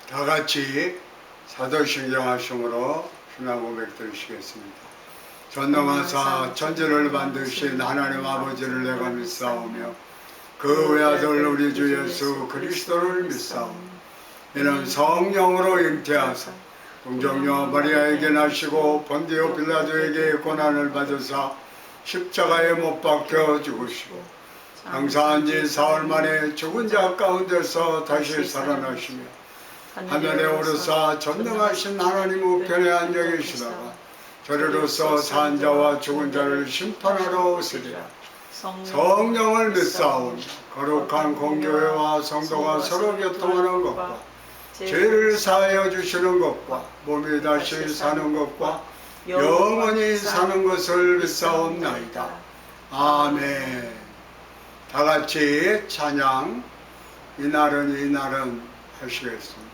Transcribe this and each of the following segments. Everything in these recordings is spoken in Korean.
다 같이 사도신경 하심으로 신앙 고백 드리시겠습니다. 전능하사 천지를 만드신 하나님 아버지를 내가 믿사오며 그 외아들 우리 주 예수 그리스도를 믿사오며 이는 성령으로 잉태하사 동정녀 마리아에게 나시고 본디오 빌라도에게 고난을 받으사 십자가에 못 박혀 죽으시고 장사한 지 사흘 만에 죽은 자 가운데서 다시 살아나시며 하늘에 오르사 전능하신 하나님 우편에 앉아 계시다가 저리로서 산 자와 죽은 자를 심판하러 오시리라. 성령을 믿사오니 거룩한 공교회와 성도가 서로 교통하는 것과 죄를 사하여 주시는 것과 몸이 다시 사는 것과 영원히 사는 것을 믿사옵나이다. 아멘. 다 같이 찬양 이날은 하시겠습니다.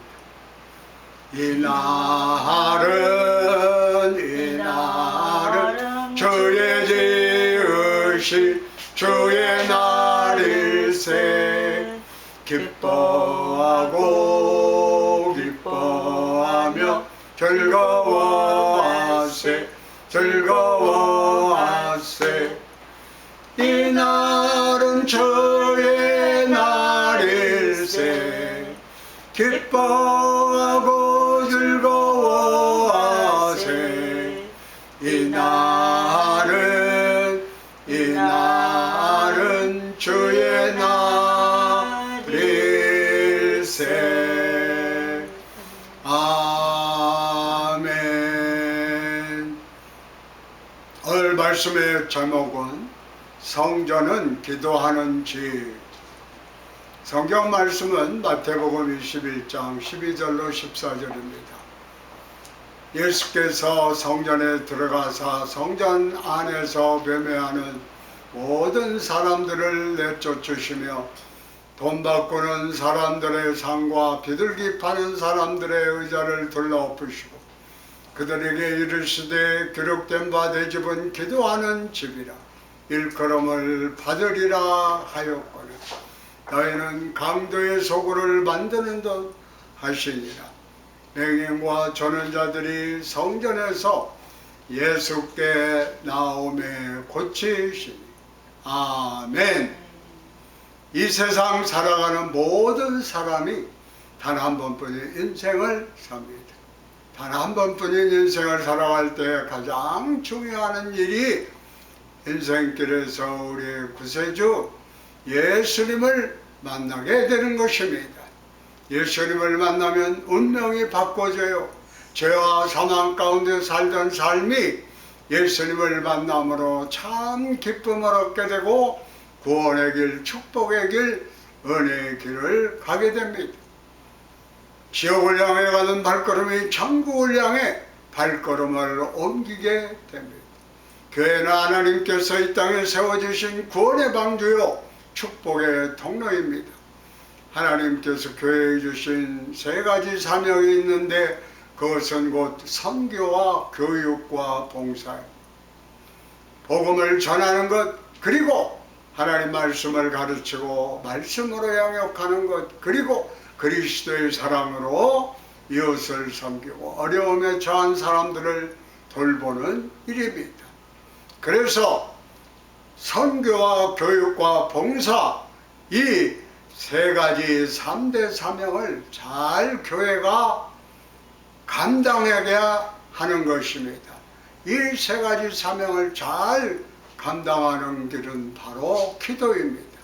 이날은 주의 지으신 주의 날일세 기뻐하며 즐거워하세 이날은 주의 날일세 기뻐하고 즐거워하세 이날은 주의 날일세. 아멘. 오늘 말씀의 제목은 성전은 기도하는 집. 성경 말씀은 마태복음 21장 12절로 14절입니다. 예수께서 성전에 들어가사 성전 안에서 매매하는 모든 사람들을 내쫓으시며 돈 바꾸는 사람들의 상과 비둘기 파는 사람들의 의자를 둘러엎으시고 그들에게 이르시되 기록된 바 내 집은 기도하는 집이라 일컬음을 받으리라 하였거늘 너희는 강도의 소굴을 만드는 듯 하시니라. 맹인과 조는 자들이 성전에서 예수께 나오매 고치시니. 아멘. 이 세상 살아가는 모든 사람이 단 한 번뿐인 인생을 삽니다. 단 한 번뿐인 인생을 살아갈 때 가장 중요한 일이 인생길에서 우리의 구세주 예수님을 만나게 되는 것입니다. 예수님을 만나면 운명이 바꿔져요. 죄와 사망 가운데 살던 삶이 예수님을 만남으로 참 기쁨을 얻게 되고 구원의 길, 축복의 길, 은혜의 길을 가게 됩니다. 지옥을 향해 가는 발걸음이 천국을 향해 발걸음을 옮기게 됩니다. 교회는 하나님께서 이 땅에 세워주신 구원의 방주요 축복의 통로입니다. 하나님께서 교회에 주신 세 가지 사명이 있는데 그것은 곧 선교와 교육과 봉사입니다. 복음을 전하는 것, 그리고 하나님 말씀을 가르치고 말씀으로 양육하는 것, 그리고 그리스도의 사랑으로 이웃을 섬기고 어려움에 처한 사람들을 돌보는 일입니다. 그래서 선교와 교육과 봉사, 이 세 가지 3대 사명을 잘 교회가 감당하게 하는 것입니다. 이 세 가지 사명을 잘 감당하는 길은 바로 기도입니다.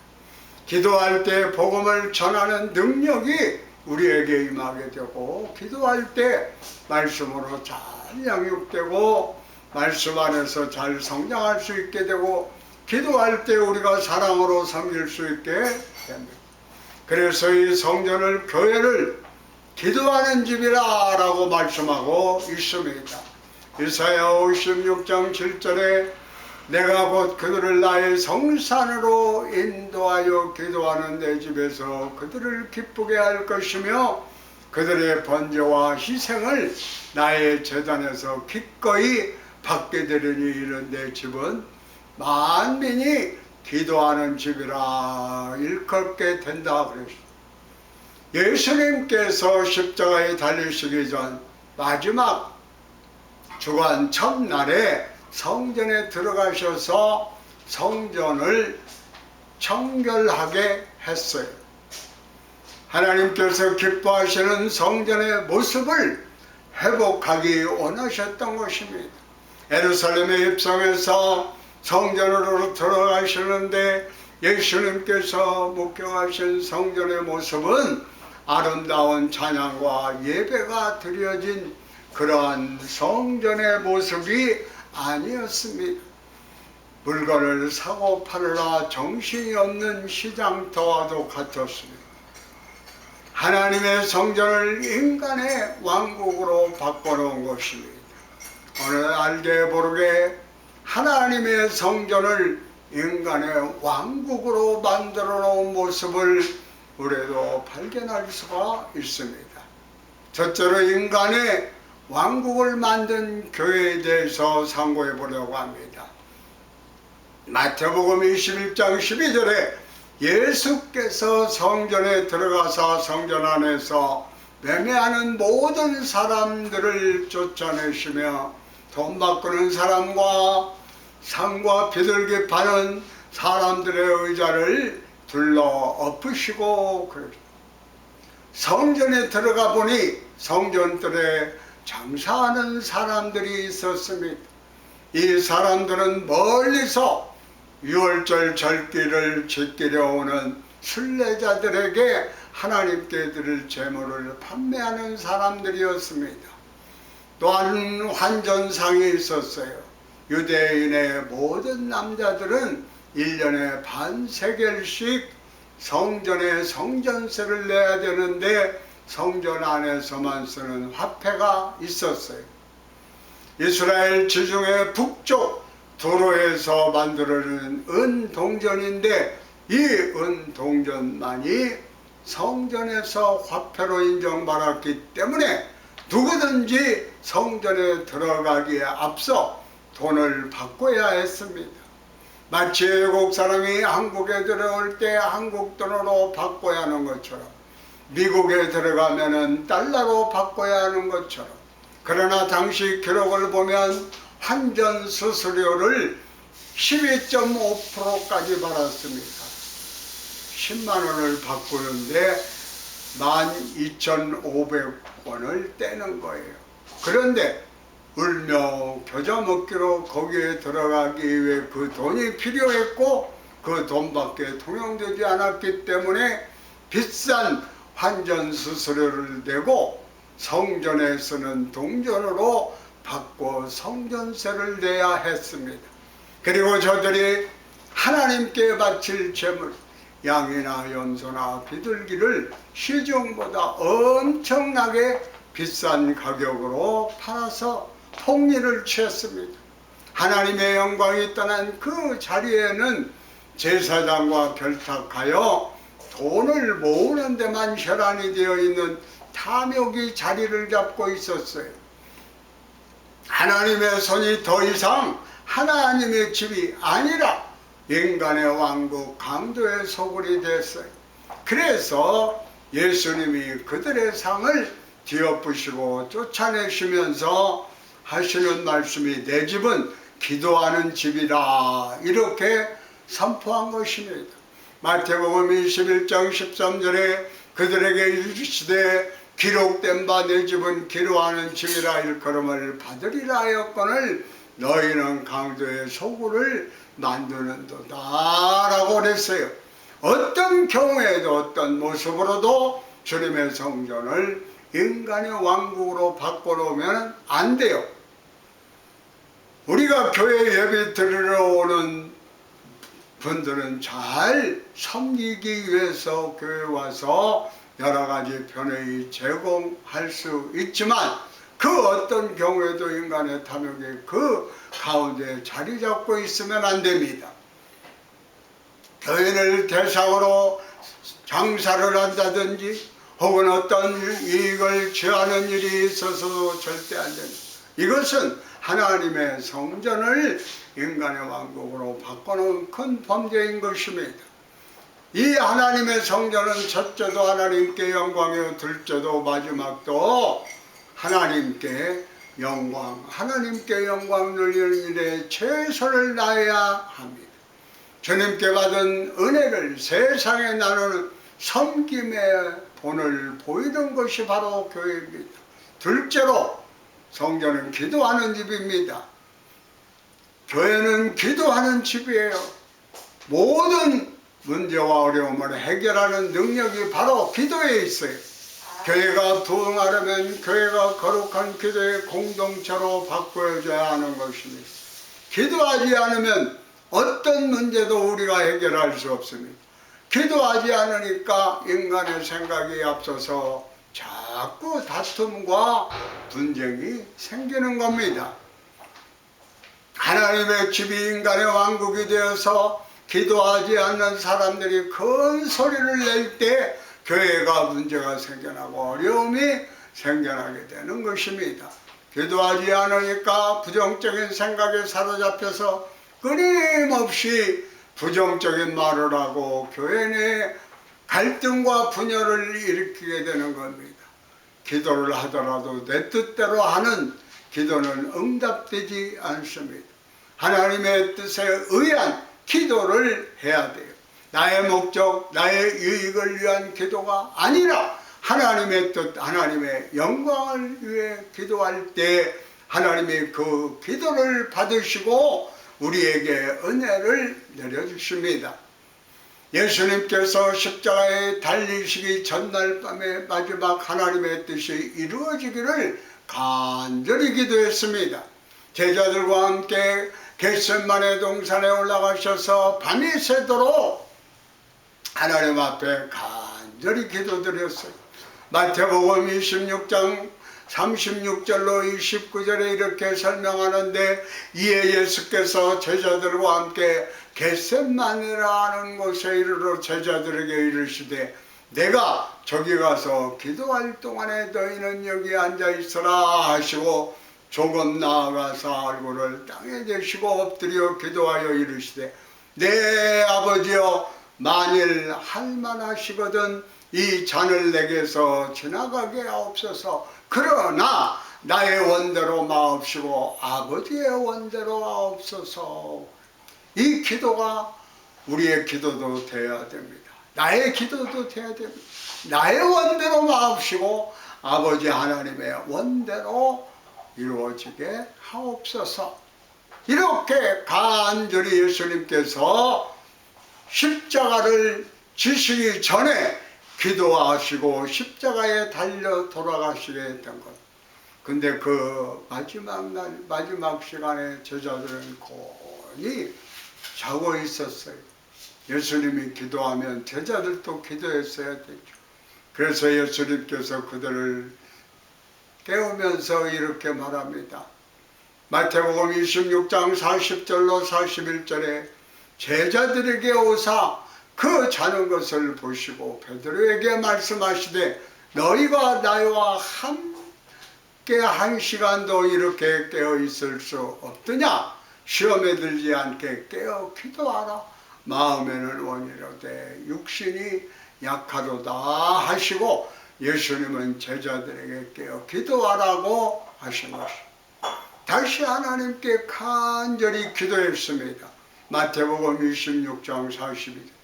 기도할 때 복음을 전하는 능력이 우리에게 임하게 되고, 기도할 때 말씀으로 잘 양육되고 말씀 안에서 잘 성장할 수 있게 되고, 기도할 때 우리가 사랑으로 섬길 수 있게 됩니다. 그래서 이 성전을, 교회를 기도하는 집이라 라고 말씀하고 있습니다. 이사야 56장 7절에 내가 곧 그들을 나의 성산으로 인도하여 기도하는 내 집에서 그들을 기쁘게 할 것이며 그들의 번제와 희생을 나의 제단에서 기꺼이 받게 되리니 이런 내 집은 만민이 기도하는 집이라 일컫게 된다 그랬습니다. 예수님께서 십자가에 달리시기 전 마지막 주간 첫날에 성전에 들어가셔서 성전을 청결하게 했어요. 하나님께서 기뻐하시는 성전의 모습을 회복하기 원하셨던 것입니다. 예루살렘에 입성해서 성전으로 들어가시는데 예수님께서 목격하신 성전의 모습은 아름다운 찬양과 예배가 드려진 그러한 성전의 모습이 아니었습니다. 물건을 사고 팔으라 정신이 없는 시장터와도 같았습니다. 하나님의 성전을 인간의 왕국으로 바꿔놓은 것입니다. 오늘 알게 모르게 하나님의 성전을 인간의 왕국으로 만들어 놓은 모습을 우리도 발견할 수가 있습니다. 첫째로 인간의 왕국을 만든 교회에 대해서 상고해 보려고 합니다. 마태복음 21장 12절에 예수께서 성전에 들어가서 성전 안에서 매매하는 모든 사람들을 쫓아내시며 돈 바꾸는 사람과 상과 비둘기 파는 사람들의 의자를 둘러 엎으시고 그러죠. 성전에 들어가 보니 성전들에 장사하는 사람들이 있었습니다. 이 사람들은 멀리서 유월절 절기를 지키려 오는 순례자들에게 하나님께 드릴 제물을 판매하는 사람들이었습니다. 또한 환전상이 있었어요. 유대인의 모든 남자들은 1년에 반세겔씩 성전에 성전세를 내야 되는데 성전 안에서만 쓰는 화폐가 있었어요. 이스라엘 지중해 북쪽 도로에서 만들어진 은동전인데 이 은동전만이 성전에서 화폐로 인정받았기 때문에 누구든지 성전에 들어가기에 앞서 돈을 바꿔야 했습니다. 마치 외국 사람이 한국에 들어올 때 한국 돈으로 바꿔야 하는 것처럼 미국에 들어가면은 달러로 바꿔야 하는 것처럼 그러나 당시 기록을 보면 환전 수수료를 12.5%까지 받았습니다. 10만 원을 바꾸는데 12,500원을 떼는 거예요. 그런데 울며 겨자 먹기로 거기에 들어가기 위해 그 돈이 필요했고 그 돈밖에 통용되지 않았기 때문에 비싼 환전 수수료를 내고 성전에 쓰는 동전으로 바꿔 성전세를 내야 했습니다. 그리고 저들이 하나님께 바칠 제물 양이나 염소나 비둘기를 시중보다 엄청나게 비싼 가격으로 팔아서 폭리를 취했습니다. 하나님의 영광이 떠난 그 자리에는 제사장과 결탁하여 돈을 모으는 데만 혈안이 되어 있는 탐욕이 자리를 잡고 있었어요. 하나님의 손이 더 이상 하나님의 집이 아니라 인간의 왕국 강도의 소굴이 됐어요. 그래서 예수님이 그들의 상을 뒤엎으시고 쫓아내시면서 하시는 말씀이 내 집은 기도하는 집이라 이렇게 선포한 것입니다. 마태복음 21장 13절에 그들에게 이르시되 기록된 바 내 집은 기도하는 집이라 일컬음을 받으리라 하였거늘 너희는 강도의 소굴을 만드는도다 라고 그랬어요. 어떤 경우에도 어떤 모습으로도 주님의 성전을 인간의 왕국으로 바꿔놓으면 안 돼요. 우리가 교회 예배 드리러 오는 분들은 잘 섬기기 위해서 교회 와서 여러 가지 편의 제공할 수 있지만 그 어떤 경우에도 인간의 탐욕이 그 가운데 자리 잡고 있으면 안 됩니다. 교회를 대상으로 장사를 한다든지 혹은 어떤 이익을 취하는 일이 있어서도 절대 안 됩니다. 이것은 하나님의 성전을 인간의 왕국으로 바꿔놓은 큰 범죄인 것입니다. 이 하나님의 성전은 첫째도 하나님께 영광이요 둘째도 마지막도 하나님께 영광, 하나님께 영광 돌리는 일에 최선을 다해야 합니다. 주님께 받은 은혜를 세상에 나누는 섬김의 본을 보이는 것이 바로 교회입니다. 둘째로 성전은 기도하는 집입니다. 교회는 기도하는 집이에요. 모든 문제와 어려움을 해결하는 능력이 바로 기도에 있어요. 교회가 부흥하려면 교회가 거룩한 기도의 공동체로 바꾸어져야 하는 것입니다. 기도하지 않으면 어떤 문제도 우리가 해결할 수 없습니다. 기도하지 않으니까 인간의 생각이 앞서서 자꾸 다툼과 분쟁이 생기는 겁니다. 하나님의 집이 인간의 왕국이 되어서 기도하지 않는 사람들이 큰 소리를 낼 때 교회가 문제가 생겨나고 어려움이 생겨나게 되는 것입니다. 기도하지 않으니까 부정적인 생각에 사로잡혀서 끊임없이 부정적인 말을 하고 교회 내 갈등과 분열을 일으키게 되는 겁니다. 기도를 하더라도 내 뜻대로 하는 기도는 응답되지 않습니다. 하나님의 뜻에 의한 기도를 해야 돼요. 나의 목적, 나의 유익을 위한 기도가 아니라 하나님의 뜻, 하나님의 영광을 위해 기도할 때 하나님이 그 기도를 받으시고 우리에게 은혜를 내려주십니다. 예수님께서 십자가에 달리시기 전날 밤에 마지막 하나님의 뜻이 이루어지기를 간절히 기도했습니다. 제자들과 함께 겟세마네 동산에 올라가셔서 밤이 새도록 하나님 앞에 간절히 기도드렸어요. 마태복음 26장 36절로 29절에 이렇게 설명하는데, 이에 예수께서 제자들과 함께 겟세마네라는 곳에 이르러 제자들에게 이르시되, 내가 저기 가서 기도할 동안에 너희는 여기 앉아 있으라 하시고 조금 나아가서 얼굴을 땅에 대시고 엎드려 기도하여 이르시되, 내 아버지여, 만일 할만하시거든 이 잔을 내게서 지나가게 하옵소서. 그러나 나의 원대로 마옵시고 아버지의 원대로 하옵소서. 이 기도가 우리의 기도도 되어야 됩니다. 나의 기도도 되어야 됩니다. 나의 원대로 마옵시고 아버지 하나님의 원대로 이루어지게 하옵소서. 이렇게 간절히 예수님께서 십자가를 지시기 전에 기도하시고 십자가에 달려 돌아가시게 했던 것. 근데 그 마지막 날, 마지막 시간에 제자들은 곤히 자고 있었어요. 예수님이 기도하면 제자들도 기도했어야 되죠. 그래서 예수님께서 그들을 깨우면서 이렇게 말합니다. 마태복음 26장 40절로 41절에 제자들에게 오사 그 자는 것을 보시고 베드로에게 말씀하시되, 너희가 나와 함께 한 시간도 이렇게 깨어 있을 수 없더냐? 시험에 들지 않게 깨어 기도하라. 마음에는 원이로되 육신이 약하도다 하시고 예수님은 제자들에게 깨어 기도하라고 하신 것입니다. 다시 하나님께 간절히 기도했습니다. 마태복음 26장 42절.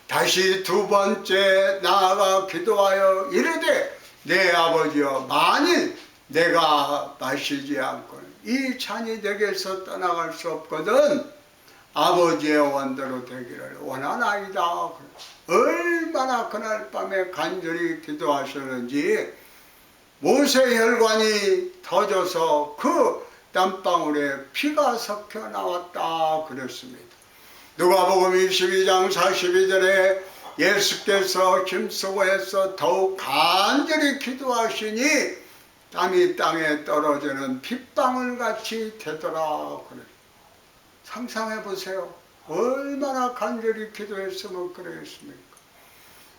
다시 두 번째 나아가 기도하여 이르되, 내 아버지여, 만일 내가 마시지 않고는 이 잔이 내게서 떠나갈 수 없거든 아버지의 원대로 되기를 원하나이다. 얼마나 그날 밤에 간절히 기도하셨는지 모세 혈관이 터져서 그 땀방울에 피가 섞여 나왔다 그랬습니다. 누가복음 22장 42절에 예수께서 힘쓰고 해서 더욱 간절히 기도하시니 땀이 땅에 떨어지는 핏방울 같이 되더라 그래. 상상해 보세요. 얼마나 간절히 기도했으면 그랬습니까?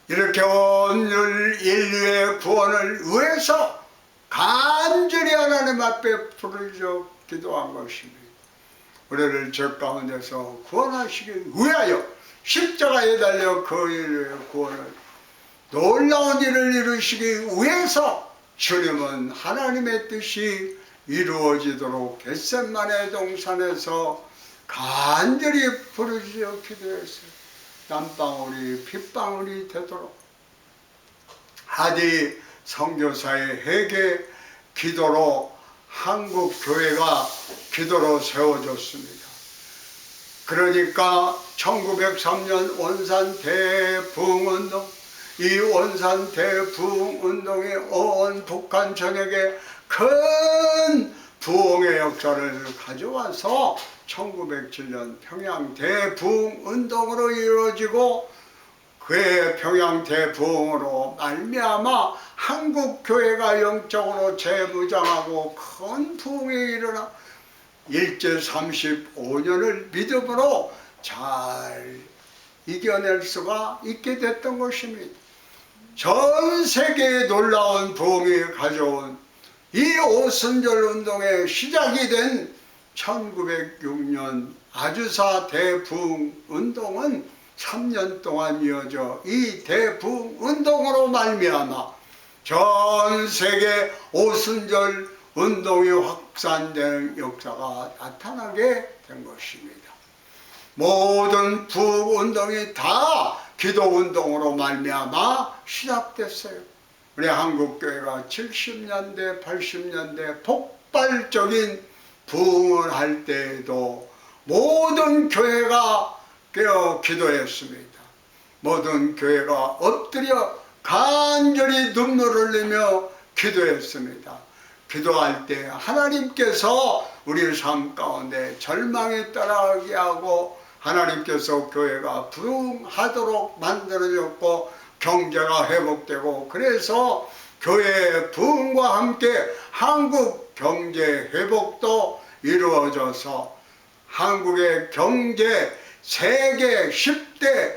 이렇게 온 인류의 구원을 위해서 간절히 하나님 앞에 부르짖어 기도한 것입니다. 우리를 죄 가운데서 구원하시기 위하여 십자가에 달려 그 일의 구원을 놀라운 일을 이루시기 위해서 주님은 하나님의 뜻이 이루어지도록 겟세마네 동산에서 간절히 부르짖어 기도했어요. 땀방울이 핏방울이 되도록 하디 선교사의 회개 기도로 한국 교회가 기도로 세워졌습니다. 그러니까 1903년 원산 대부흥운동, 이 원산 대부흥운동이 온 북한 전역에 큰 부흥의 역사를 가져와서 1907년 평양 대부흥운동으로 이루어지고 그의 평양 대부흥으로 말미암아 한국 교회가 영적으로 재무장하고 큰 부흥이 일어나 일제 35년을 믿음으로 잘 이겨낼 수가 있게 됐던 것입니다. 전 세계에 놀라운 부흥이 가져온 이 오순절 운동의 시작이 된 1906년 아주사 대부흥 운동은 3년 동안 이어져 이 대부흥 운동으로 말미암아 전 세계 오순절 운동이 확산되는 역사가 나타나게 된 것입니다. 모든 부흥운동이 다 기도운동으로 말미암아 시작됐어요. 우리 한국교회가 70년대 80년대 폭발적인 부흥을 할 때에도 모든 교회가 깨어 기도했습니다. 모든 교회가 엎드려 간절히 눈물을 흘리며 기도했습니다. 기도할 때 하나님께서 우리 삶 가운데 절망이 따라가게 하고 하나님께서 교회가 부흥하도록 만들어졌고 경제가 회복되고 그래서 교회의 부흥과 함께 한국 경제 회복도 이루어져서 한국의 경제 세계 10대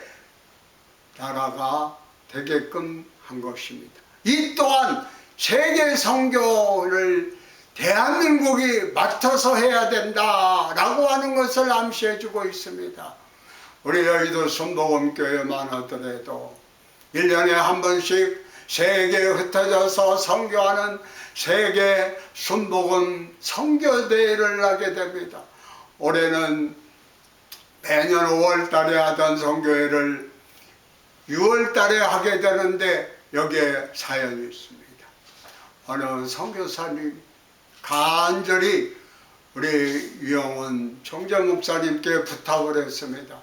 나라가 되게끔 한 것입니다. 이 또한 세계 선교를 대한민국이 맡아서 해야 된다라고 하는 것을 암시해주고 있습니다. 우리 여의도 순복음교회만 하더라도 1년에 한 번씩 세계에 흩어져서 선교하는 세계 순복음 선교대회를 하게 됩니다. 올해는 매년 5월 달에 하던 선교회를 6월 달에 하게 되는데 여기에 사연이 있습니다. 어느 선교사님 간절히 우리 유영훈 총재목사님께 부탁을 했습니다.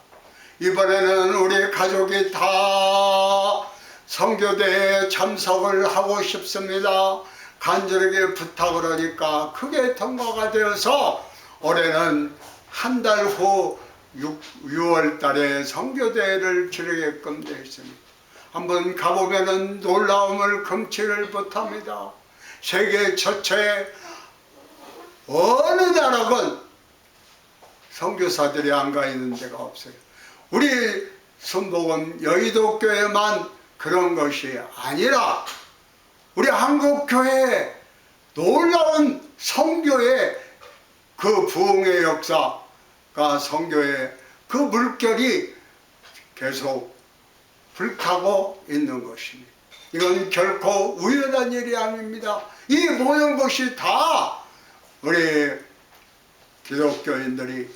이번에는 우리 가족이 다 선교대회에 참석을 하고 싶습니다. 간절하게 부탁을 하니까 크게 통과가 되어서 올해는 한 달 후 6월 달에 선교대회를 치르게끔 되어 있습니다. 한번 가보면은 놀라움을 금치를 못합니다. 세계 전체에 어느 나라건 선교사들이 안 가 있는 데가 없어요. 우리 순복음 여의도 교회만 그런 것이 아니라 우리 한국 교회에 놀라운 선교의 그 부흥의 역사가 선교의 그 물결이 계속 불타고 있는 것입니다. 이건 결코 우연한 일이 아닙니다. 이 모든 것이 다 우리 기독교인들이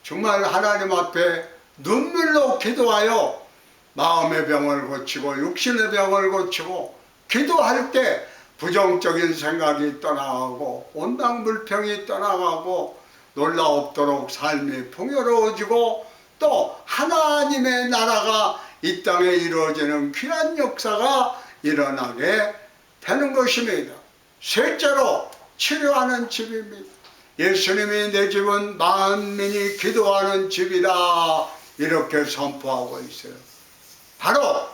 정말 하나님 앞에 눈물로 기도하여 마음의 병을 고치고 육신의 병을 고치고 기도할 때 부정적인 생각이 떠나가고 온당불평이 떠나가고 놀라옵도록 삶이 풍요로워지고 또 하나님의 나라가 이 땅에 이루어지는 귀한 역사가 일어나게 되는 것입니다. 셋째로 치료하는 집입니다. 예수님이 내 집은 만민이 기도하는 집이다 이렇게 선포하고 있어요. 바로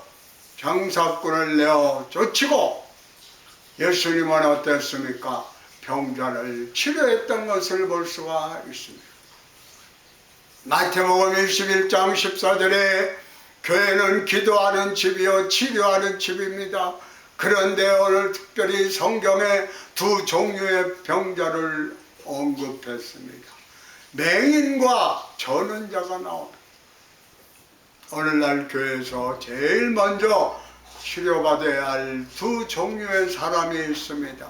장사꾼을 내어 쫓고 예수님은 어땠습니까? 병자를 치료했던 것을 볼 수가 있습니다. 마태복음 21장 14절에 교회는 기도하는 집이요 치료하는 집입니다. 그런데 오늘 특별히 성경에 두 종류의 병자를 언급했습니다. 맹인과 전원자가 나옵니다. 오늘날 교회에서 제일 먼저 치료받아야 할 두 종류의 사람이 있습니다.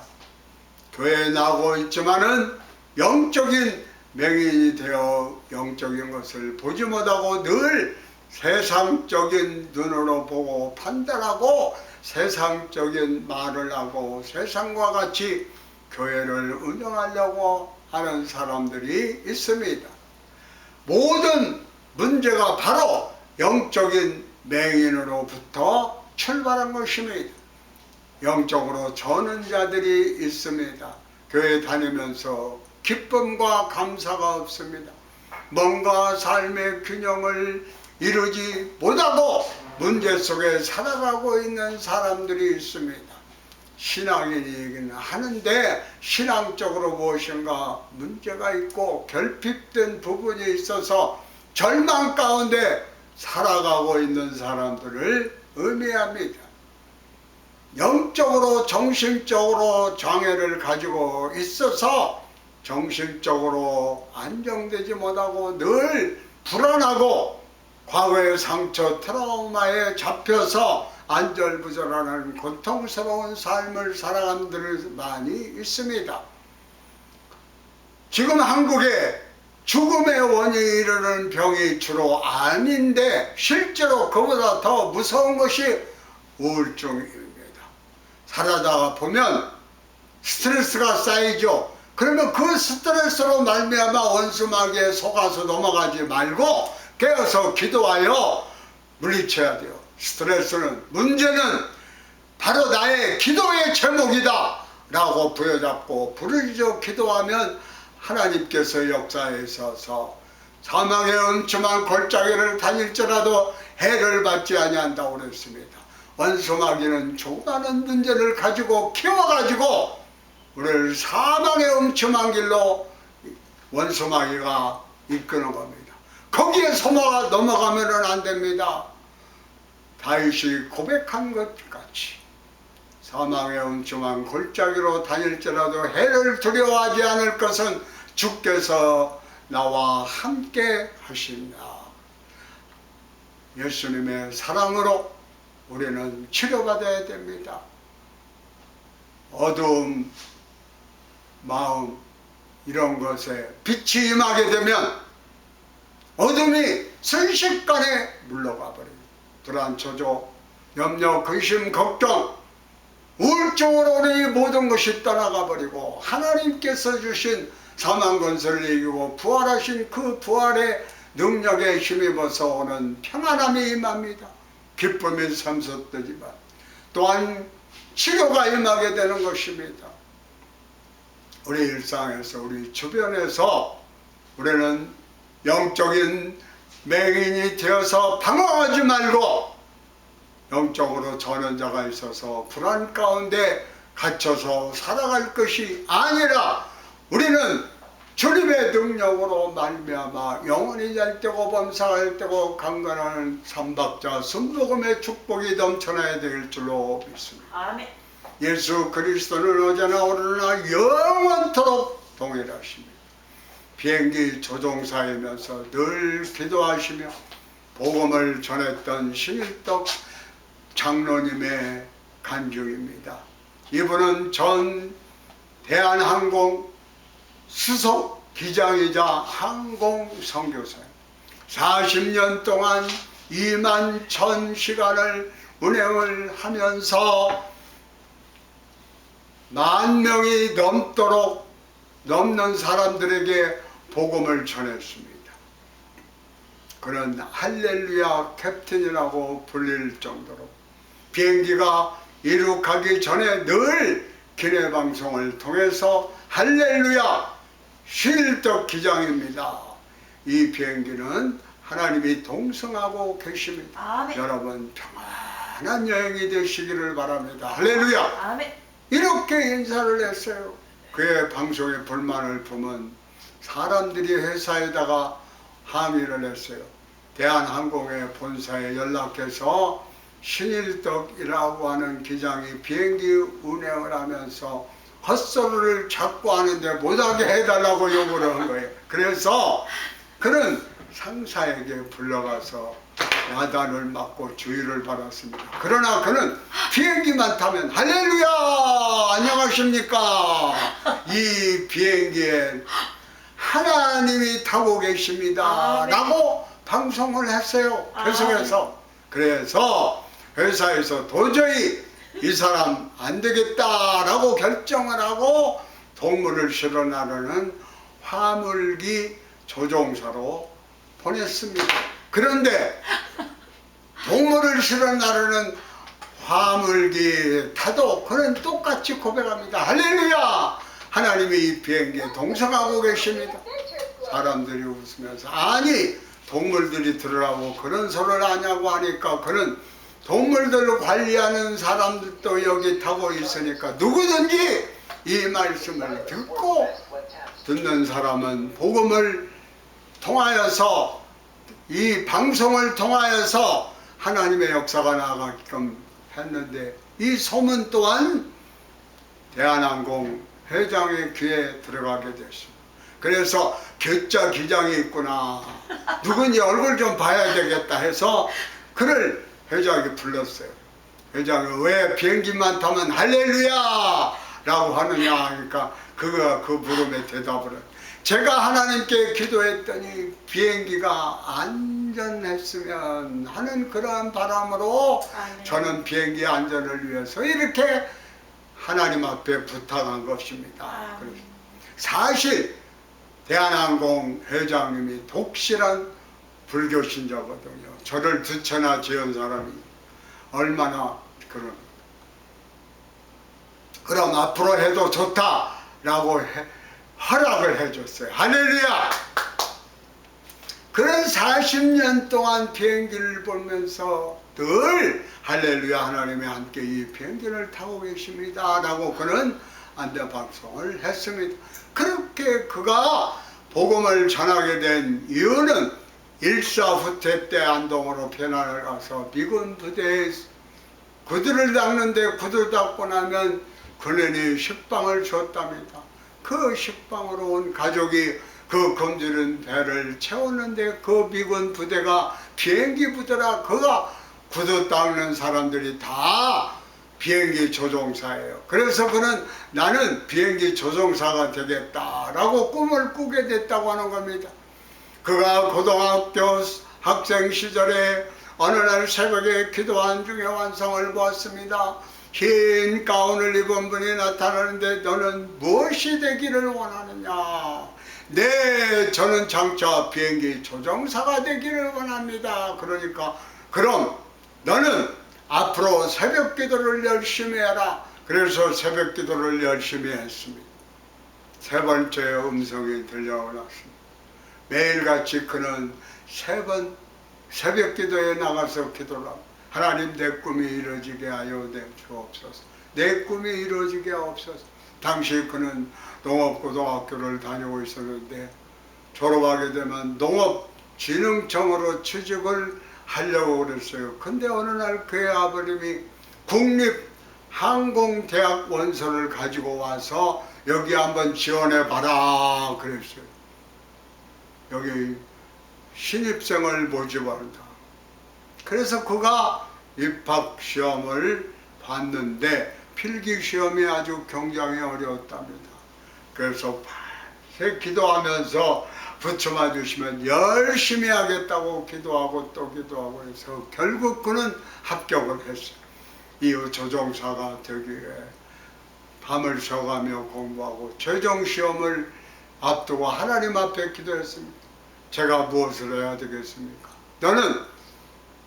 교회에 나오고 있지만은 영적인 맹인이 되어 영적인 것을 보지 못하고 늘 세상적인 눈으로 보고 판단하고 세상적인 말을 하고 세상과 같이 교회를 운영하려고 하는 사람들이 있습니다. 모든 문제가 바로 영적인 맹인으로부터 출발한 것입니다. 영적으로 저는 자들이 있습니다. 교회 다니면서 기쁨과 감사가 없습니다. 뭔가 삶의 균형을 이루지 못하고 문제 속에 살아가고 있는 사람들이 있습니다. 신앙인이긴 하는데 신앙적으로 무엇인가 문제가 있고 결핍된 부분이 있어서 절망 가운데 살아가고 있는 사람들을 의미합니다. 영적으로 정신적으로 장애를 가지고 있어서 정신적으로 안정되지 못하고 늘 불안하고 과거의 상처 트라우마에 잡혀서 안절부절하는 고통스러운 삶을 살아가는 분들 많이 있습니다. 지금 한국에 죽음의 원인이 이르는 병이 주로 암인데 실제로 그보다 더 무서운 것이 우울증입니다. 살아다가 보면 스트레스가 쌓이죠. 그러면 그 스트레스로 말미암아 원수마귀에 속아서 넘어가지 말고 깨어서 기도하여 물리쳐야 돼요. 스트레스는, 문제는 바로 나의 기도의 제목이다 라고 부여잡고 부르짖어 기도하면 하나님께서 역사에 있어서 사망의 음침한 골짜기를 다닐지라도 해를 받지 아니한다고 그랬습니다. 원수마귀는 조그마한 문제를 가지고 키워가지고 우리를 사망의 음침한 길로 원수마귀가 이끄는 겁니다. 거기에 넘어가면 안 됩니다. 다윗이 고백한 것 같이 사망의 음침한 골짜기로 다닐지라도 해를 두려워하지 않을 것은 주께서 나와 함께 하신다. 예수님의 사랑으로 우리는 치료받아야 됩니다. 어두움, 마음 이런 것에 빛이 임하게 되면 어둠이 순식간에 물러가 버립니다. 불안, 초조, 염려, 근심, 걱정, 우울증으로 우리 모든 것이 떠나가 버리고 하나님께서 주신 사망권세를 이기고 부활하신 그 부활의 능력에 힘입어서 오는 평안함이 임합니다. 기쁨이 샘솟지만 또한 치료가 임하게 되는 것입니다. 우리 일상에서 우리 주변에서 우리는 영적인 맹인이 되어서 방황하지 말고 영적으로 전원자가 있어서 불안 가운데 갇혀서 살아갈 것이 아니라 우리는 주님의 능력으로 말미암아 영원히 잘되고 범사할 때고 강건한 삼박자 순복음의 축복이 넘쳐나야 될 줄로 믿습니다. 아멘. 예수 그리스도는 어제나 오늘나 영원토록 동일하십니다. 비행기 조종사이면서 늘 기도하시며 복음을 전했던 신일덕 장로님의 간증입니다. 이분은 전 대한항공 수석 기장이자 항공 선교사입니다. 40년 동안 2만 1,000시간을 운행을 하면서 10,000명이 넘는 사람들에게 복음을 전했습니다. 그는 할렐루야 캡틴이라고 불릴 정도로 비행기가 이륙하기 전에 늘 기내방송을 통해서 할렐루야 신일덕 기장입니다. 이 비행기는 하나님이 동승하고 계십니다. 아멘. 여러분 평안한 여행이 되시기를 바랍니다. 할렐루야. 아멘. 이렇게 인사를 했어요. 그의 방송에 불만을 품은 사람들이 회사에다가 항의를 했어요. 대한항공의 본사에 연락해서 신일덕이라고 하는 기장이 비행기 운행을 하면서 헛소리를 자꾸 하는데 못하게 해달라고 요구를 한 거예요. 그래서 그는 상사에게 불러가서 야단을 맞고 주의를 받았습니다. 그러나 그는 비행기만 타면 할렐루야 안녕하십니까, 이 비행기에 하나님이 타고 계십니다 라고 방송을 했어요. 계속해서. 그래서 회사에서 도저히 이 사람 안 되겠다라고 결정을 하고 동물을 실어 나르는 화물기 조종사로 보냈습니다. 그런데 동물을 실어 나르는 화물기 타도 그는 똑같이 고백합니다. 할렐루야! 하나님이 이 비행기에 동성하고 계십니다. 사람들이 웃으면서 아니 동물들이 들으라고 그런 소리를 하냐고 하니까 그는 동물들을 관리하는 사람들도 여기 타고 있으니까 누구든지 이 말씀을 듣는 사람은 복음을 통하여서 이 방송을 통하여서 하나님의 역사가 나아가게끔 했는데 이 소문 또한 대한항공 회장의 귀에 들어가게 됐습니다. 그래서 괴짜 기장이 있구나, 누군지 얼굴 좀 봐야 되겠다 해서 그를 회장이 불렀어요. 회장이 왜 비행기만 타면 할렐루야 라고 하느냐 하니까 그가 그 물음에 대답을 해요. 제가 하나님께 기도했더니 비행기가 안전했으면 하는 그러한 바람으로 저는 비행기 안전을 위해서 이렇게 하나님 앞에 부탁한 것입니다. 사실 대한항공 회장님이 독실한 불교 신자거든요. 저를 두 채나 지은 사람이 얼마나 그럼 앞으로 해도 좋다라고 허락을 해줬어요. 할렐루야! 그런 40년 동안 비행기를 보면서 늘 할렐루야 하나님이 함께 이 비행기를 타고 계십니다 라고 그는 안내방송을 했습니다. 그렇게 그가 복음을 전하게 된 이유는 일사후퇴 때 안동으로 변화를 가서 미군 부대에 구두를 닦는데 구두 닦고 나면 군인이 식빵을 줬답니다. 그 식빵으로 온 가족이 그 검지른 배를 채웠는데 그 미군 부대가 비행기 부대라 그가 구두 닦는 사람들이 다 비행기 조종사예요. 그래서 그는 나는 비행기 조종사가 되겠다라고 꿈을 꾸게 됐다고 하는 겁니다. 그가 고등학교 학생 시절에 어느 날 새벽에 기도한 중에 환상을 보았습니다. 흰 가운을 입은 분이 나타나는데 너는 무엇이 되기를 원하느냐? 네, 저는 장차 비행기 조종사가 되기를 원합니다. 그러니까 그럼 너는 앞으로 새벽 기도를 열심히 해라. 그래서 새벽 기도를 열심히 했습니다. 세 번째 음성이 들려왔습니다. 매일같이 그는 3번 새벽 기도에 나가서 기도를 합니다. 하나님 내 꿈이 이루어지게 하여 주옵소서. 내 꿈이 이루어지게 하옵소서. 당시 그는 농업고등학교를 다니고 있었는데 졸업하게 되면 농업진흥청으로 취직을 하려고 그랬어요. 근데 어느 날 그의 아버님이 국립항공대학 원서를 가지고 와서 여기 한번 지원해봐라 그랬어요. 여기 신입생을 모집한다. 그래서 그가 입학시험을 봤는데 필기시험이 아주 굉장히 어려웠답니다. 그래서 밤새 기도하면서 부처 맞으시면 열심히 하겠다고 기도하고 또 기도하고 해서 결국 그는 합격을 했어요. 이후 조종사가 되기 위해 밤을 새가며 공부하고 최종 시험을 앞두고 하나님 앞에 기도했습니다. 제가 무엇을 해야 되겠습니까? 너는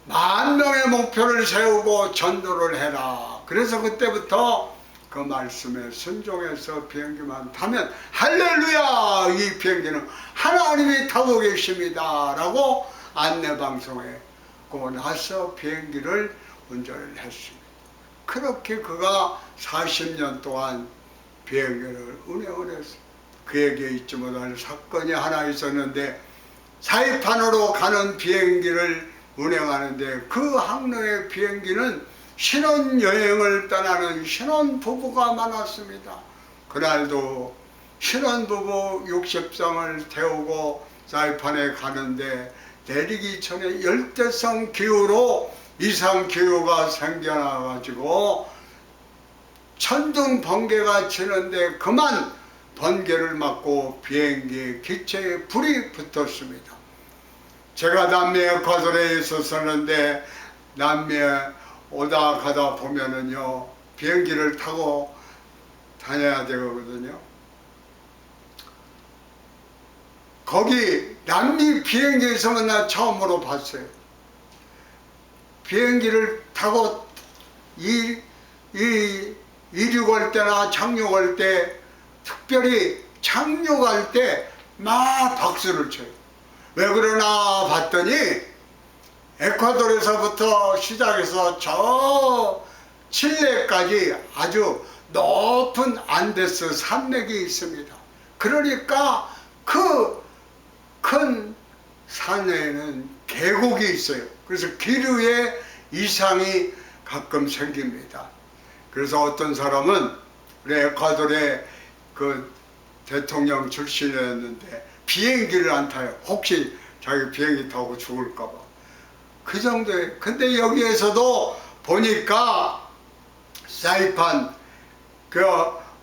10,000명의 목표를 세우고 전도를 해라. 그래서 그때부터 그 말씀에 순종해서 비행기만 타면 할렐루야! 이 비행기는 하나님이 타고 계십니다 라고 안내방송에 고 나서 비행기를 운전을 했습니다. 그렇게 그가 40년 동안 비행기를 운행을 했습니다. 그에게 잊지 못할 사건이 하나 있었는데 사이판으로 가는 비행기를 운행하는데 그 항로의 비행기는 신혼여행을 떠나는 신혼부부가 많았습니다. 그날도 신혼부부 60성을 태우고 사이판에 가는데 내리기 전에 열대성 기후로 이상 기후가 생겨나가지고 천둥 번개가 치는데 그만 번개를 맞고 비행기의 기체에 불이 붙었습니다. 제가 남미 에콰도르에 있었었는데 남미에 오다 가다 보면은요 비행기를 타고 다녀야 되거든요. 거기 남미 비행기에서만 나 처음으로 봤어요. 비행기를 타고 이륙할 때나 착륙할 때, 특별히 착륙할 때 막 박수를 쳐요. 왜 그러나 봤더니 에콰도르에서부터 시작해서 저 칠레까지 아주 높은 안데스 산맥이 있습니다. 그러니까 그 큰 산에는 계곡이 있어요. 그래서 기류에 이상이 가끔 생깁니다. 그래서 어떤 사람은 우리 에콰도르의 그 대통령 출신이었는데 비행기를 안 타요. 혹시 자기 비행기 타고 죽을까봐. 그 정도에. 근데 여기에서도 보니까 사이판 그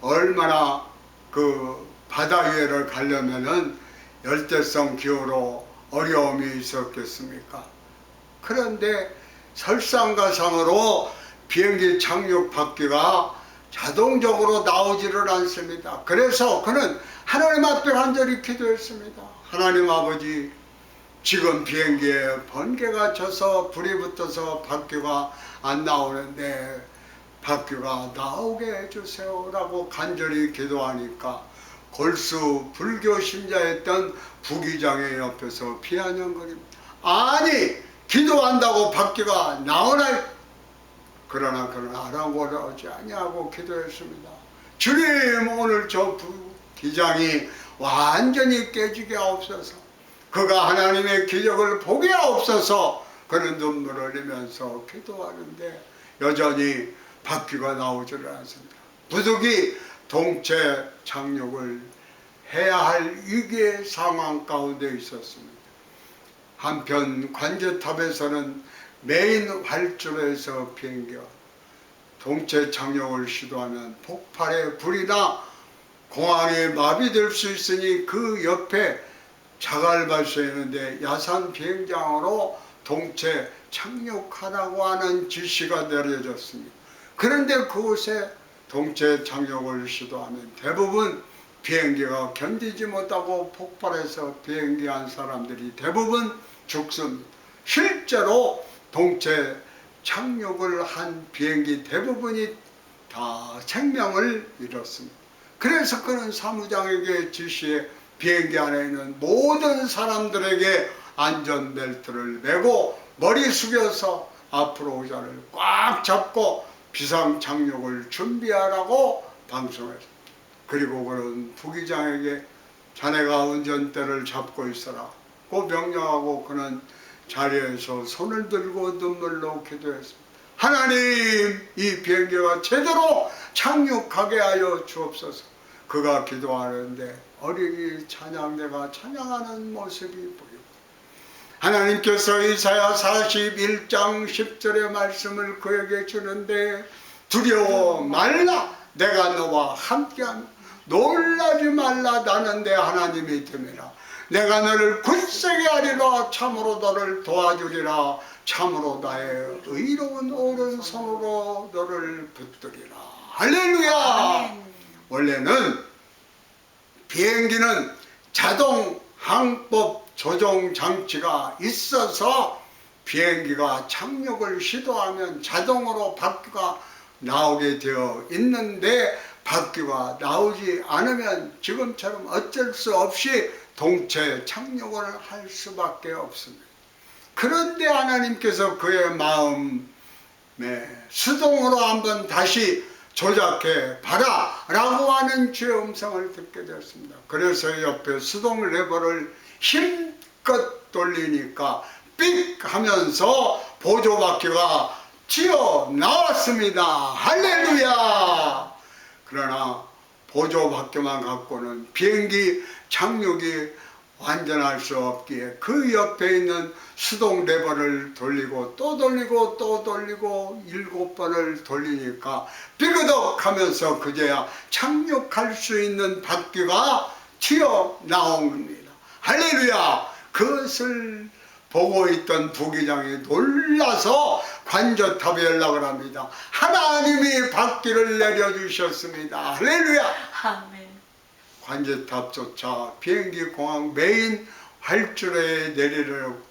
얼마나 그 바다 위에를 가려면은 열대성 기후로 어려움이 있었겠습니까? 그런데 설상가상으로 비행기 착륙 바퀴가 자동적으로 나오지를 않습니다. 그래서 그는 하나님 앞에 간절히 기도했습니다. 하나님 아버지, 지금 비행기에 번개가 쳐서 불이 붙어서 바퀴가 안 나오는데 바퀴가 나오게 해주세요 라고 간절히 기도하니까 골수 불교 신자였던 부기장의 옆에서 비아냥거립니다. 아니 기도한다고 바퀴가 나오나? 그러나 그는 아랑곳하지 아니하고 기도했습니다. 주님, 오늘 저 부기장이 완전히 깨지게 하옵소서. 그가 하나님의 기적을 보게 하옵소서. 그는 눈물을 흘리면서 기도하는데 여전히 바퀴가 나오지를 않습니다. 부득이 동체 착륙을 해야 할 위기의 상황 가운데 있었습니다. 한편 관제탑에서는 메인 활주로에서 비행기가 동체 착륙을 시도하면 폭발의 불이나 공항이 마비될 수 있으니 그 옆에 자갈 발소했는데 야산 비행장으로 동체 착륙하라고 하는 지시가 내려졌습니다. 그런데 그곳에 동체 착륙을 시도하면 대부분 비행기가 견디지 못하고 폭발해서 비행기 안 사람들이 대부분 죽습니다. 실제로 동체 착륙을 한 비행기 대부분이 다 생명을 잃었습니다. 그래서 그는 사무장에게 지시해 비행기 안에 있는 모든 사람들에게 안전벨트를 매고 머리 숙여서 앞으로 의자를 꽉 잡고 비상 착륙을 준비하라고 방송했습니다. 그리고 그는 부기장에게 자네가 운전대를 잡고 있어라 고 명령하고 그는 자리에서 손을 들고 눈물로 기도했습니다. 하나님, 이 비행기가 제대로 착륙하게 하여 주옵소서. 그가 기도하는데 어린이 찬양대가 찬양하는 모습이 보입니다. 하나님께서 이사야 41장 10절의 말씀을 그에게 주는데 두려워 말라, 내가 너와 함께하며 놀라지 말라, 나는 내 하나님이 됨이라. 내가 너를 굳세게 하리라. 참으로 너를 도와주리라. 참으로 나의 의로운 오른손으로 너를 붙들리라. 할렐루야. 아멘. 원래는 비행기는 자동 항법 조종 장치가 있어서 비행기가 착륙을 시도하면 자동으로 바퀴가 나오게 되어 있는데 바퀴가 나오지 않으면 지금처럼 어쩔 수 없이 동체 착륙을 할 수밖에 없습니다. 그런데 하나님께서 그의 마음에 수동으로 한번 다시 조작해 봐라 라고 하는 주의 음성을 듣게 되었습니다. 그래서 옆에 수동 레버를 힘껏 돌리니까 삑 하면서 보조바퀴가 튀어나왔습니다. 할렐루야. 그러나 보조바퀴만 갖고는 비행기 착륙이 완전할 수 없기에 그 옆에 있는 수동 레버를 돌리고 또 돌리고 또 돌리고 7번을 돌리니까 삐그덕하면서 그제야 착륙할 수 있는 바퀴가 튀어나옵니다. 할렐루야! 그것을 보고 있던 부기장이 놀라서 관저탑에 연락을 합니다. 하나님이 바퀴를 내려주셨습니다. 할렐루야! 아멘. 관제탑조차 비행기 공항 메인 활주로에 내리려고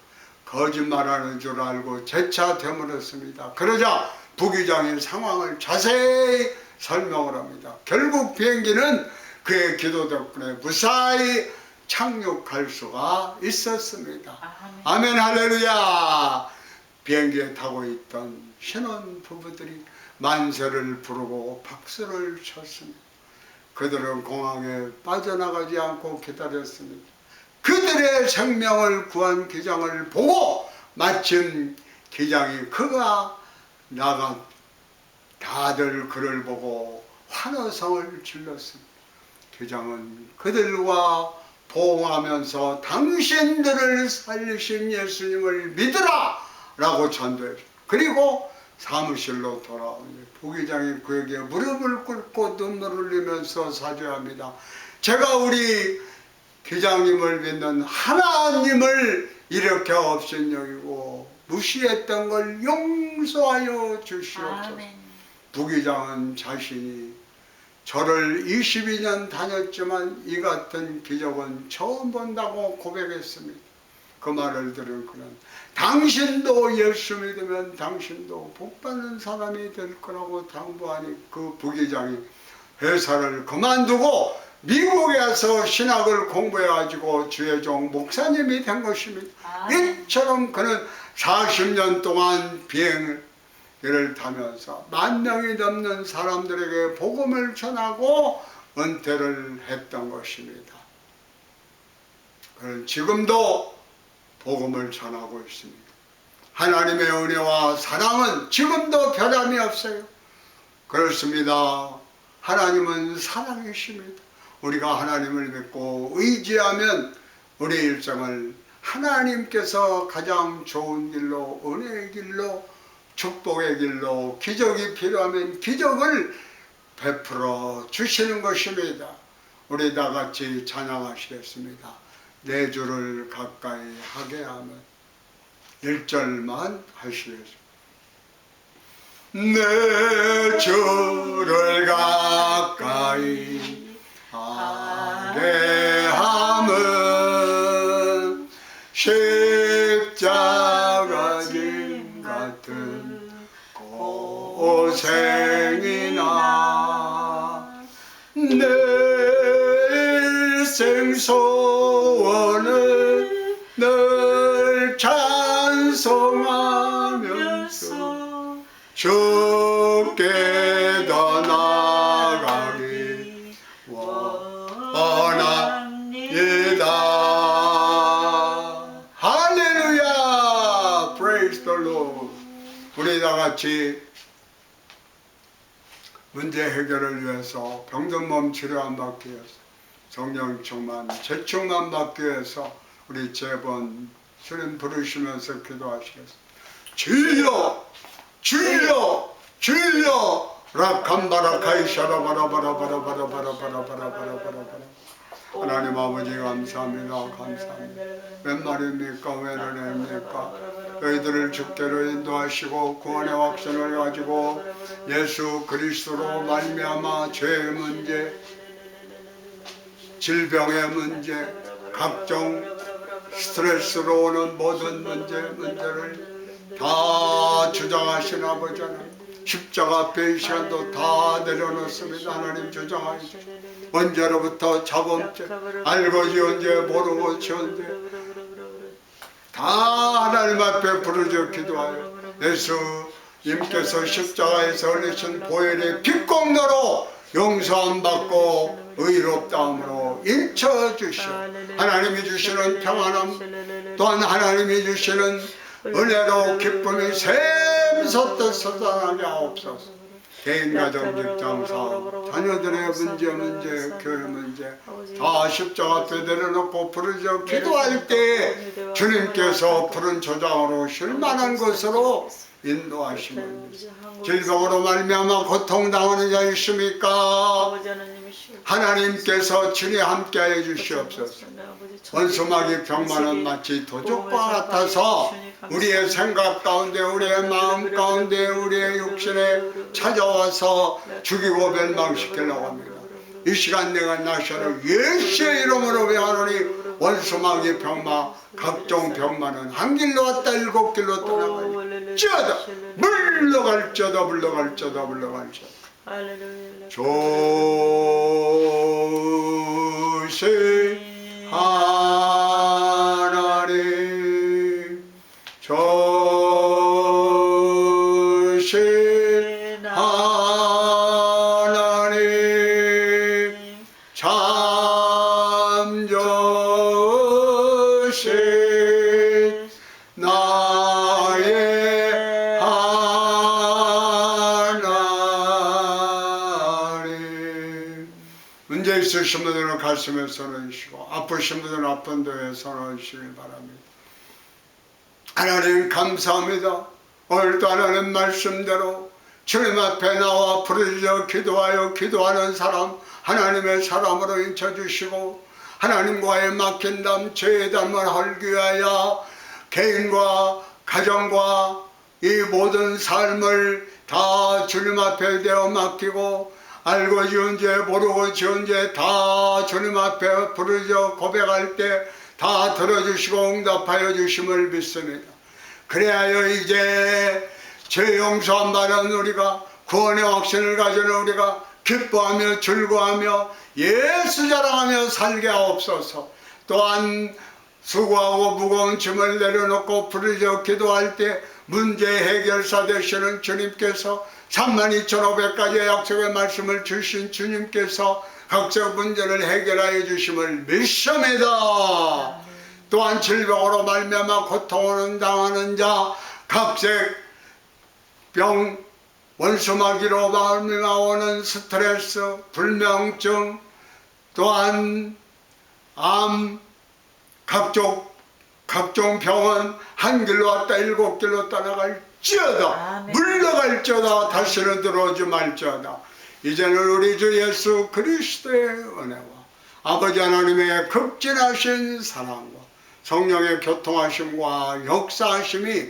거짓말하는 줄 알고 재차 되물었습니다. 그러자 부기장이 상황을 자세히 설명을 합니다. 결국 비행기는 그의 기도 덕분에 무사히 착륙할 수가 있었습니다. 아멘 할렐루야. 비행기에 타고 있던 신혼 부부들이 만세를 부르고 박수를 쳤습니다. 그들은 공항에 빠져나가지 않고 기다렸습니다. 그들의 생명을 구한 기장을 보고 마침 기장이 그가 나가 다들 그를 보고 환호성을 질렀습니다. 기장은 그들과 보응하면서 당신들을 살리신 예수님을 믿으라 라고 전도했습니다. 그리고 사무실로 돌아오니 부기장이 그에게 무릎을 꿇고 눈물을 흘리면서 사죄합니다. 제가 우리 기장님을 믿는 하나님을 이렇게 업신여기고 무시했던 걸 용서하여 주시옵소서. 아멘. 부기장은 자신이 저를 22년 다녔지만 이 같은 기적은 처음 본다고 고백했습니다. 그 말을 들은 그는 당신도 예수 믿으면 당신도 복받는 사람이 될 거라고 당부하니 그 부기장이 회사를 그만두고 미국에서 신학을 공부해가지고 주의 종 목사님이 된 것입니다. 이처럼 그는 40년 동안 비행기를 타면서 10,000명이 넘는 사람들에게 복음을 전하고 은퇴를 했던 것입니다. 그는 지금도 복음을 전하고 있습니다. 하나님의 은혜와 사랑은 지금도 변함이 없어요. 그렇습니다. 하나님은 사랑이십니다. 우리가 하나님을 믿고 의지하면 우리 일생을 하나님께서 가장 좋은 길로, 은혜의 길로, 축복의 길로, 기적이 필요하면 기적을 베풀어 주시는 것입니다. 우리 다 같이 찬양하시겠습니다. 내 주를 가까이 하게 하면 1절만 하시겠습니다. 내 주를 가까이 하게 함은 십자가 짐 같은 고생이나 내 일생 소원을 늘 찬송하면서 주께 더 나아가기 원합니다. 할렐루야! Praise the Lord. 우리 다 같이 문제 해결을 위해서 병든 몸 치료 안 받기 위해서 성령 충만, 재충만 받기 위해서 우리 제번 주님 부르시면서 기도하시겠습니다. 주여! 주여! 주여! 라캄바라카이샤라바라바라바라바라바라바라바라바라바라. 하나님 아버지 감사합니다. 감사합니다. 웬 말입니까? 웬 은혜입니까? 너희들을 주께로 인도하시고 구원의 확신을 가지고 예수 그리스도로 말미암아 죄의 문제, 질병의 문제, 각종 스트레스로 오는 모든 문제를 다 주장하신 아버지 하나님, 십자가 앞에 이 시간도 다 내려놓습니다. 하나님 주장하시죠. 언제로부터 자범죄, 알고 지은 죄, 모르고 지은 죄 다 하나님 앞에 부르짖어 기도하여 예수님께서 십자가에서 흘리신 보혈의 빛공로로 용서함 받고 의롭다함으로 인쳐주시오. 하나님이 주시는 평안함, 또한 하나님이 주시는 은혜로 기쁨이 샘솟듯 솟아나게 하옵소서. 개인 가정 직장 사업 자녀들의 문제 교회 문제 다 십자가 앞에 내려놓고 부르짖어 기도할 때 주님께서 푸른 조장으로 쉴만한 것으로 인도하시면 질병으로 말미암아 고통당하는 자 있습니까? 하나님께서 친히 함께하여 주시옵소서. 원수마귀 병만은 마치 도적과 같아서 우리의 생각 가운데 우리의 마음 가운데 우리의 육신에 찾아와서 죽이고 멸망시키려고 합니다. 이 시간 내가 나셔는 예수의 이름으로 명하노니 원수마귀 병마 각종 병마는 한 길로 왔다 일곱 길로 떠나갈지어다 물러갈지어다 물러갈지어다 물러갈지어다 조세 하나님 조세 하나님 참 조세 나의 하나님. 문제 있으신 분들은 가슴에 손을 얹으시고 아프신 분들은 아픈 데에 손을 얹으시기 바랍니다. 하나님 감사합니다. 오늘도 하나님 말씀대로 주님 앞에 나와 부르짖어 기도하여 기도하는 사람 하나님의 사람으로 인쳐주시고 하나님과의 막힌 담 죄의 담을 헐기 위하여 개인과 가정과 이 모든 삶을 다 주님 앞에 대어 맡기고 알고 지은 죄 모르고 지은 죄 다 주님 앞에 부르짖어 고백할 때 다 들어주시고 응답하여 주심을 믿습니다. 그래야 이제 죄 용서한 바는 우리가 구원의 확신을 가지는 우리가 기뻐하며 즐거워하며 예수 자랑하며 살게 하옵소서. 또한 수고하고 무거운 짐을 내려놓고 부르짖어 기도할 때 문제 해결사 되시는 주님께서 32,500가지의 약속의 말씀을 주신 주님께서 각종 문제를 해결하여 주심을 믿습니다. 또한 질병으로 말미암아 고통을 당하는 자 각색 병 원수마귀로 말미암아 오는 스트레스 불면증 또한 암 각종 병은 한 길로 왔다 일곱 길로 떠나갈지어다 물러갈지어다 다시는 들어오지 말지어다. 이제는 우리 주 예수 그리스도의 은혜와 아버지 하나님의 극진하신 사랑과 성령의 교통하심과 역사하심이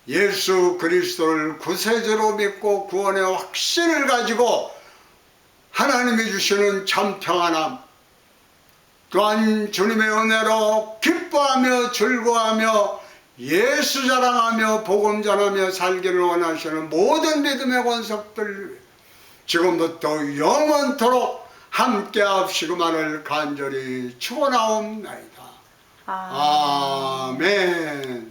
예수 그리스도를 구세주로 믿고 구원의 확신을 가지고 하나님이 주시는 참 평안함 또한 주님의 은혜로 기뻐하며 즐거워하며 예수 자랑하며 복음 전하며 살기를 원하시는 모든 믿음의 권속들 지금부터 영원토록 함께 합시구만을 간절히 축원하옵나이다. 아멘.